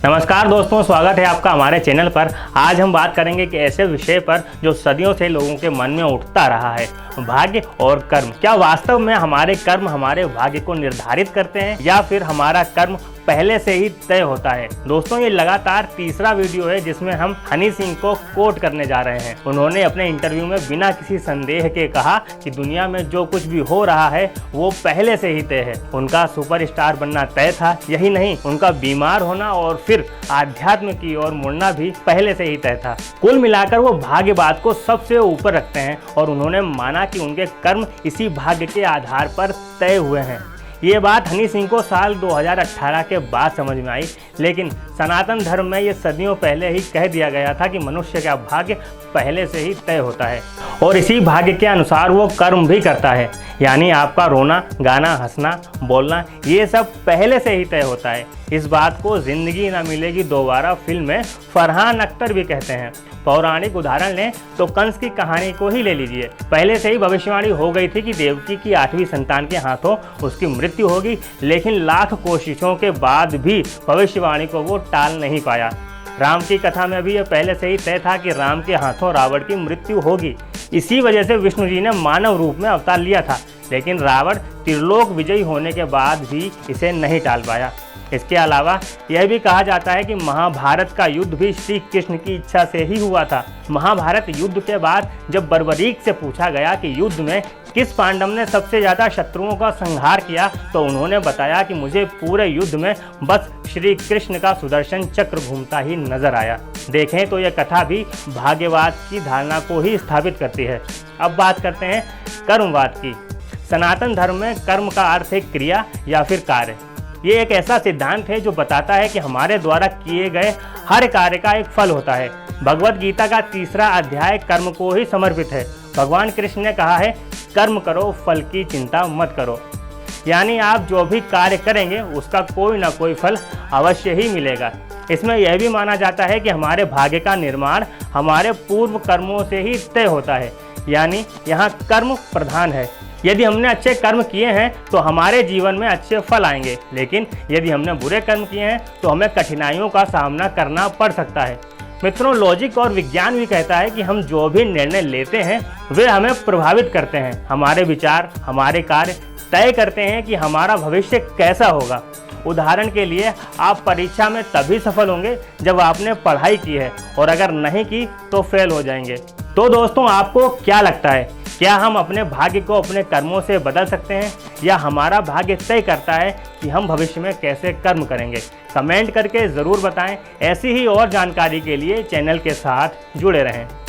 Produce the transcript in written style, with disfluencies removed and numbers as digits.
नमस्कार दोस्तों, स्वागत है आपका हमारे चैनल पर। आज हम बात करेंगे कि ऐसे विषय पर जो सदियों से लोगों के मन में उठता रहा है, भाग्य और कर्म। क्या वास्तव में हमारे कर्म हमारे भाग्य को निर्धारित करते हैं या फिर हमारा कर्म पहले से ही तय होता है? दोस्तों, ये लगातार तीसरा वीडियो है जिसमें हम हनी सिंह को कोट करने जा रहे हैं। उन्होंने अपने इंटरव्यू में बिना किसी संदेह के कहा कि दुनिया में जो कुछ भी हो रहा है वो पहले से ही तय है। उनका सुपरस्टार बनना तय था, यही नहीं उनका बीमार होना और फिर आध्यात्म की ओर मुड़ना भी पहले से ही तय था। कुल मिलाकर वो भाग्यवाद को सबसे ऊपर रखते हैं और उन्होंने माना कि उनके कर्म इसी भाग्य के आधार पर तय हुए हैं। ये बात हनी सिंह को साल 2018 के बाद समझ में आई, लेकिन सनातन धर्म में ये सदियों पहले ही कह दिया गया था कि मनुष्य का भाग्य पहले से ही तय होता है और इसी भाग्य के अनुसार वो कर्म भी करता है। यानी आपका रोना, गाना, हंसना, बोलना, ये सब पहले से ही तय होता है। इस बात को जिंदगी ना मिलेगी दोबारा फिल्म में फरहान अख्तर भी कहते हैं। पौराणिक उदाहरण लें तो कंस की कहानी को ही ले लीजिए। पहले से ही भविष्यवाणी हो गई थी कि देवकी की 8वीं संतान के हाथों उसकी मृत्यु होगी, लेकिन लाख कोशिशों के बाद भी भविष्यवाणी को वो टाल नहीं पाया। राम की कथा में भी यह पहले से ही तय था कि राम के हाथों रावण की मृत्यु होगी। इसी वजह से विष्णु जी ने मानव रूप में अवतार लिया था, लेकिन रावण त्रिलोक विजयी होने के बाद भी इसे नहीं टाल पाया। इसके अलावा यह भी कहा जाता है कि महाभारत का युद्ध भी श्री कृष्ण की इच्छा से ही हुआ था। महाभारत युद्ध के बाद जब बर्बरीक से पूछा गया कि युद्ध में किस पांडव ने सबसे ज़्यादा शत्रुओं का संहार किया, तो उन्होंने बताया कि मुझे पूरे युद्ध में बस श्री कृष्ण का सुदर्शन चक्र घूमता ही नजर आया। देखें तो यह कथा भी भाग्यवाद की धारणा को ही स्थापित करती है। अब बात करते हैं कर्मवाद की। सनातन धर्म में कर्म का अर्थ है क्रिया या फिर कार्य। ये एक ऐसा सिद्धांत है जो बताता है कि हमारे द्वारा किए गए हर कार्य का एक फल होता है। भगवत गीता का 3रा अध्याय कर्म को ही समर्पित है। भगवान कृष्ण ने कहा है, कर्म करो, फल की चिंता मत करो। यानी आप जो भी कार्य करेंगे उसका कोई ना कोई फल अवश्य ही मिलेगा। इसमें यह भी माना जाता है कि हमारे भाग्य का निर्माण हमारे पूर्व कर्मों से ही तय होता है। यानी यहाँ कर्म प्रधान है। यदि हमने अच्छे कर्म किए हैं तो हमारे जीवन में अच्छे फल आएंगे, लेकिन यदि हमने बुरे कर्म किए हैं तो हमें कठिनाइयों का सामना करना पड़ सकता है। मित्रों, लॉजिक और विज्ञान भी कहता है कि हम जो भी निर्णय लेते हैं वे हमें प्रभावित करते हैं। हमारे विचार, हमारे कार्य तय करते हैं कि हमारा भविष्य कैसा होगा। उदाहरण के लिए, आप परीक्षा में तभी सफल होंगे जब आपने पढ़ाई की है, और अगर नहीं की तो फेल हो जाएंगे। तो दोस्तों, आपको क्या लगता है, क्या हम अपने भाग्य को अपने कर्मों से बदल सकते हैं या हमारा भाग्य तय करता है कि हम भविष्य में कैसे कर्म करेंगे? कमेंट करके ज़रूर बताएं। ऐसी ही और जानकारी के लिए चैनल के साथ जुड़े रहें।